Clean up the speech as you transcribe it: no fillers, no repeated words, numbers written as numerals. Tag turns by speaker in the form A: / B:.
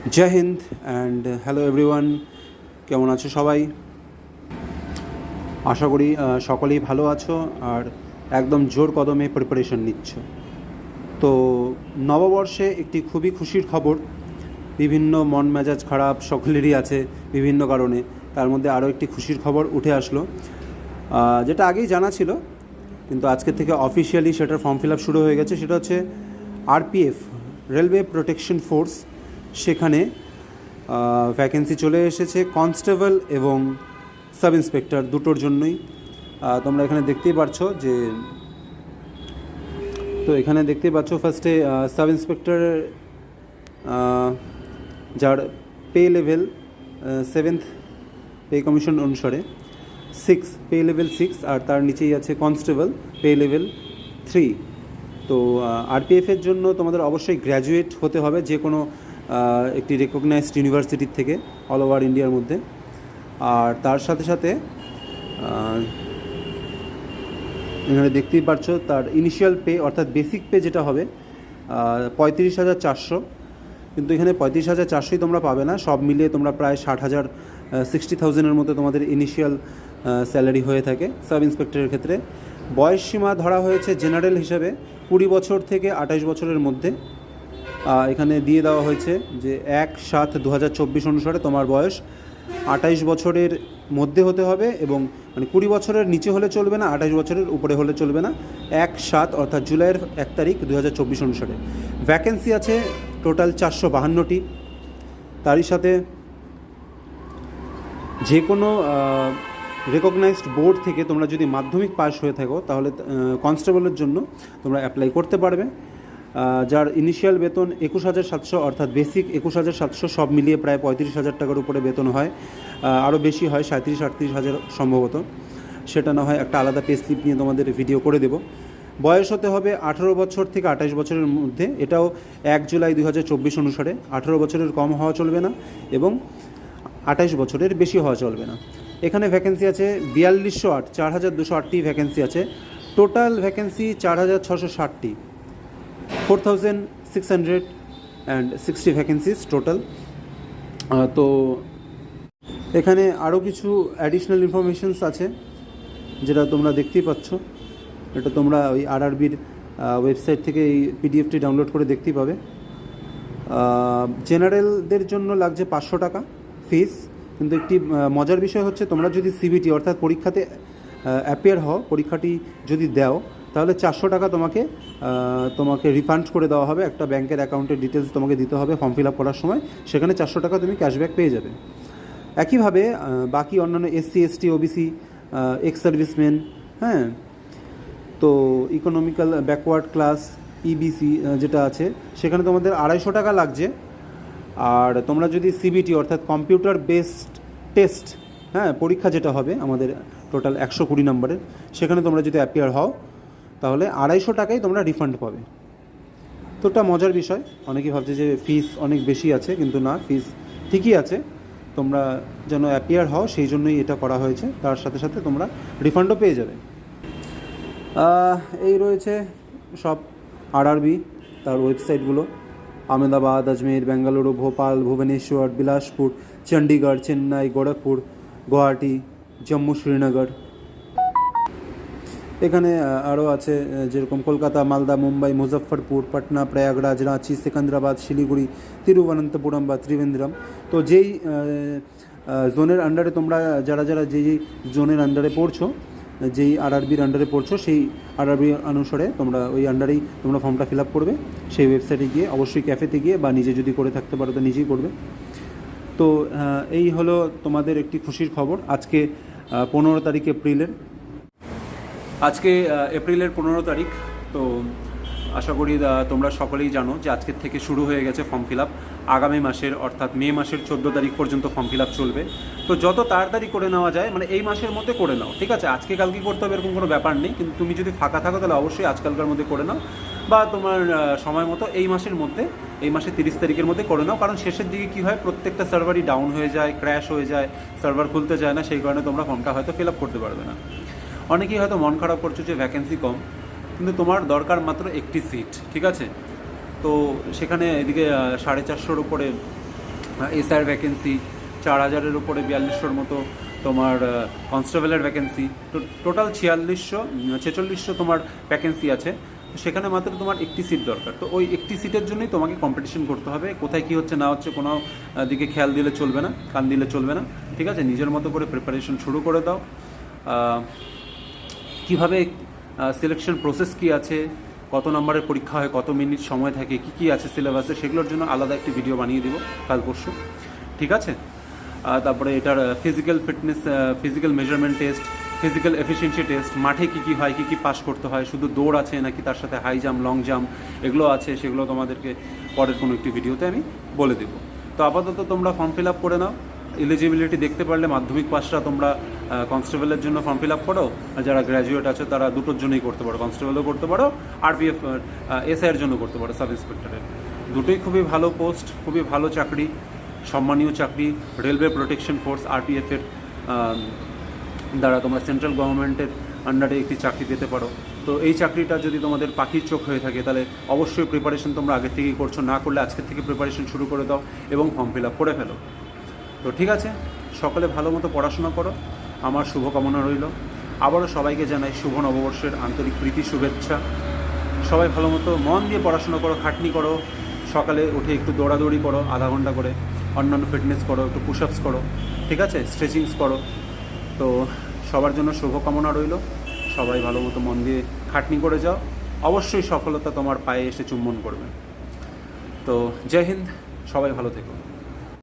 A: Joy Hind and hello everyone, কেমন আছো সবাই? আশা করি সকলেই ভালো আছো আর একদম জোর কদমে প্রিপারেশন নিচ্ছ। তো নববর্ষে একটি খুবই খুশির খবর। বিভিন্ন মন মেজাজ খারাপ সকলেরই আছে বিভিন্ন কারণে, তার মধ্যে আরও একটি খুশির খবর উঠে আসলো, যেটা আগেই জানা ছিল, কিন্তু আজকে থেকে অফিসিয়ালি সেটার ফর্ম ফিল আপ শুরু হয়ে গেছে। সেটা হচ্ছে আরপিএফ, রেলওয়ে প্রোটেকশন ফোর্স। সেখানে ভ্যাকেন্সি চলে এসেছে কনস্টেবল এবং সাব ইন্সপেক্টর দুটোর জন্যই। তোমরা এখানে দেখতেই পাচ্ছ যে, তো এখানে দেখতেই পাচ্ছ ফার্স্টে সাব ইন্সপেক্টরের যার pay level 7th pay commission অনুসারে 6, পে লেভেল 6, আর তার নিচেই আছে কনস্টেবল পে লেভেল 3। তো আরপিএফের জন্য তোমাদের অবশ্যই গ্র্যাজুয়েট হতে হবে যে কোনো একটি রেকগনাইজড ইউনিভার্সিটির থেকে অল ওভার ইন্ডিয়ার মধ্যে। আর তার সাথে সাথে এখানে দেখতেই পাচ্ছ তার ইনিশিয়াল পে অর্থাৎ বেসিক পে যেটা হবে 35,400, কিন্তু এখানে 35,400ই তোমরা পাবে না, সব মিলিয়ে তোমরা প্রায় 60,000, 60,000-এর মতো তোমাদের ইনিশিয়াল স্যালারি হয়ে থাকে সাব ইন্সপেক্টরের ক্ষেত্রে। বয়স সীমা ধরা হয়েছে জেনারেল হিসাবে 20 বছর থেকে 28 বছরের মধ্যে। এখানে দিয়ে দেওয়া হয়েছে যে 1/7/2024 অনুসারে তোমার বয়স 28 বছরের মধ্যে হতে হবে, এবং মানে 20 বছরের নিচে হলে চলবে না, 28 বছরের উপরে হলে চলবে না। 1/7 অর্থাৎ জুলাইয়ের 1 তারিখ 2024 অনুসারে ভ্যাকেন্সি আছে টোটাল 452টি। তারই সাথে যে কোনো রেকগনাইজড বোর্ড থেকে তোমরা যদি মাধ্যমিক পাস হয়ে থাকো তাহলে কনস্টেবলের জন্য তোমরা অ্যাপ্লাই করতে পারবে। যার ইনিশিয়াল বেতন 21,700 অর্থাৎ বেসিক 21,700, সব মিলিয়ে প্রায় 35,000 টাকার উপরে বেতন হয়, আরও বেশি হয় 37-38,000 সম্ভবত। সেটা না হয় একটা আলাদা পে স্লিপ নিয়ে তোমাদের ভিডিও করে দেব। বয়স হতে হবে 18 বছর থেকে 28 বছরের মধ্যে, এটাও 1 জুলাই 2024 অনুসারে। 18 বছরের কম হওয়া চলবে না এবং 28 বছরের বেশি হওয়া চলবে না। এখানে ভ্যাকেন্সি আছে 4208, 4,208টি ভ্যাকেন্সি আছে। টোটাল ভ্যাকেন্সি 4,660টি, 4,660 ভ্যাকেন্সিস টোটাল। তো এখানে আরও কিছু অ্যাডিশনাল ইনফরমেশনস আছে যেটা তোমরা দেখতেই পাচ্ছ। এটা তোমরা ওই আরআরবির ওয়েবসাইট থেকে এই পিডিএফটি ডাউনলোড করে দেখতেই পাবে। জেনারেলদের জন্য লাগছে 500 টাকা ফিস, কিন্তু একটি মজার বিষয় হচ্ছে তোমরা যদি সিবিটি অর্থাৎ পরীক্ষাতে অ্যাপিয়ার হও, পরীক্ষাটি যদি দাও, তাহলে 400 টাকা তোমাকে রিফান্ড করে দেওয়া হবে। একটা ব্যাংকের অ্যাকাউন্টের ডিটেলস তোমাকে দিতে হবে ফর্ম ফিল আপ করার সময়, সেখানে 400 টাকা তুমি ক্যাশব্যাক পেয়ে যাবে। একইভাবে বাকি অন্যান্য SC, ST, OBC, ex serviceman, হ্যাঁ, তো ইকোনমিক্যাল ব্যাকওয়ার্ড ক্লাস, ইবিসি যেটা আছে, সেখানে তোমাদের 250 টাকা লাগছে। আর তোমরা যদি সিবিটি অর্থাৎ কম্পিউটার বেসড টেস্ট, হ্যাঁ, পরীক্ষা যেটা হবে আমাদের টোটাল 120 নম্বরের, সেখানে তোমরা যদি অ্যাপিয়ার হও তাহলে 250 টাকাই তোমরা রিফান্ড পাবে। তো একটা মজার বিষয়, অনেকেই ভাবছে যে ফিস অনেক বেশি আছে, কিন্তু না, ফিস ঠিকই আছে। তোমরা যেন অ্যাপিয়ার হও সেই জন্যই এটা করা হয়েছে, তার সাথে সাথে তোমরা রিফান্ডও পেয়ে যাবে। এই রয়েছে সব আরআরবি তার ওয়েবসাইটগুলো: আহমেদাবাদ, আজমের, বেঙ্গালুরু, ভোপাল, ভুবনেশ্বর, বিলাসপুর, চণ্ডীগড়, চেন্নাই, গোরখপুর, গুয়াহাটি, জম্মু, শ্রীনগর। এখানে আরও আছে যেরকম কলকাতা, মালদা, মুম্বাই, মুজফ্ফরপুর, পাটনা, প্রয়াগরাজ, রাঁচি, সেকেন্দ্রাবাদ, শিলিগুড়ি, তিরুবনন্তপুরম বা ত্রিবেন্দ্রম। তো যেই জোনের আন্ডারে তোমরা যারা যেই জোনের আন্ডারে পড়ছো, যেই আরআরবির আন্ডারে পড়ছো, সেই আরআরবি অনুসারে তোমরা ওই আন্ডারেই তোমরা ফর্মটা ফিল আপ করবে। সেই ওয়েবসাইটে গিয়ে, অবশ্যই ক্যাফেতে গিয়ে, বা নিজে যদি করে থাকতে পারো তো নিজেই করবে। তো এই হলো তোমাদের একটি খুশির খবর আজকে 15 তারিখ এপ্রিলের। আজকে এপ্রিলের 15 তারিখ। তো আশা করি তোমরা সকলেই জানো যে আজকের থেকে শুরু হয়ে গেছে ফর্ম ফিল আপ। আগামী মাসের অর্থাৎ মে মাসের 14 তারিখ পর্যন্ত ফর্ম ফিল আপ চলবে। তো যত তাড়াতাড়ি করে নেওয়া যায়, মানে এই মাসের মধ্যে করে নাও, ঠিক আছে? আজকে কালকে করতে হবে এরকম কোনো ব্যাপার নেই, কিন্তু তুমি যদি ফাঁকা থাকো তাহলে অবশ্যই আজকালকার মধ্যে করে নাও, বা তোমার সময় মতো এই মাসের মধ্যে, এই মাসের 30 তারিখের মধ্যে করে নাও। কারণ শেষের দিকে কী হয়, প্রত্যেকটা সার্ভারই ডাউন হয়ে যায়, ক্র্যাশ হয়ে যায়, সার্ভার খুলতে চায় না, সেই কারণে তোমরা ফর্মটা হয়তো ফিল আপ করতে পারবে না। অনেকেই হয়তো মন খারাপ করছো যে ভ্যাকেন্সি কম, কিন্তু তোমার দরকার মাত্র একটি সিট, ঠিক আছে? তো সেখানে এদিকে 450-র উপরে এসআইয়ের ভ্যাকেন্সি 4000-এর উপরে 4200-র মতো তোমার কনস্টেবলের ভ্যাকেন্সি, তো টোটাল 4600 তোমার ভ্যাকেন্সি আছে। তো সেখানে মাত্র তোমার একটি সিট দরকার। তো ওই একটি সিটের জন্যই তোমাকে কম্পিটিশন করতে হবে। কোথায় কী হচ্ছে না হচ্ছে কোনো দিকে খেয়াল দিলে চলবে না, কান দিলে চলবে না, ঠিক আছে? নিজের মতো করে প্রিপারেশন শুরু করে দাও। কিভাবে সিলেকশন প্রসেস কী আছে, কত নম্বরের পরীক্ষা হয়, কত মিনিট সময় থাকে, কী কী আছে সিলেবাসে, সেগুলোর জন্য আলাদা একটি ভিডিও বানিয়ে দেবো কাল পরশু, ঠিক আছে? তারপরে এটার physical fitness, physical measurement test, physical efficiency test, মাঠে কী কী হয়, কী কী পাস করতে হয়, শুধু দৌড় আছে নাকি তার সাথে হাই জাম্প, লং জাম্প এগুলো আছে, সেগুলো তোমাদেরকে পরের কোনো একটি ভিডিওতে আমি বলে দেবো। তো আপাতত তোমরা ফর্ম ফিল আপ করে নাও। এলিজিবিলিটি দেখতে পারলে মাধ্যমিক পাসটা তোমরা কনস্টেবলের জন্য ফর্ম ফিল আপ করো, আর যারা গ্র্যাজুয়েট আছে তারা দুটোর জন্যই করতে পারো, কনস্টেবলও করতে পারো, আরপিএফ এসআইয়ের জন্য করতে পারো, সাব ইন্সপেক্টরের। দুটোই খুবই ভালো পোস্ট, খুবই ভালো চাকরি, সম্মানীয় চাকরি। রেলওয়ে প্রোটেকশন ফোর্স আরপিএফের দ্বারা তোমরা সেন্ট্রাল গভর্নমেন্টের আন্ডারে একটি চাকরি পেতে পারো। তো এই চাকরিটা যদি তোমাদের পাখির চোখ হয়ে থাকে তাহলে অবশ্যই প্রিপারেশন তোমরা আগের থেকেই করছো, না করলে আজকের থেকে প্রিপারেশন শুরু করে দাও এবং ফর্ম ফিল আপ করে ফেলো। তো ঠিক আছে, সকলে ভালো মতো পড়াশোনা করো, আমার শুভকামনা রইল। আবারও সবাইকে জানাই শুভ নববর্ষের আন্তরিক প্রীতি শুভেচ্ছা। সবাই ভালো মতো মন দিয়ে পড়াশোনা করো, খাটনি করো, সকালে উঠে একটু দৌড়াদৌড়ি করো আধা ঘন্টা করে, অন্যান্য ফিটনেস করো, একটু পুশ আপস করো, ঠিক আছে, স্ট্রেচিংস করো। তো সবার জন্য শুভকামনা রইল। সবাই ভালো মতো মন দিয়ে খাটনি করে যাও, অবশ্যই সফলতা তোমার পায়ে এসে চুম্বন করবে। তো জয় হিন্দ, সবাই ভালো থেকো।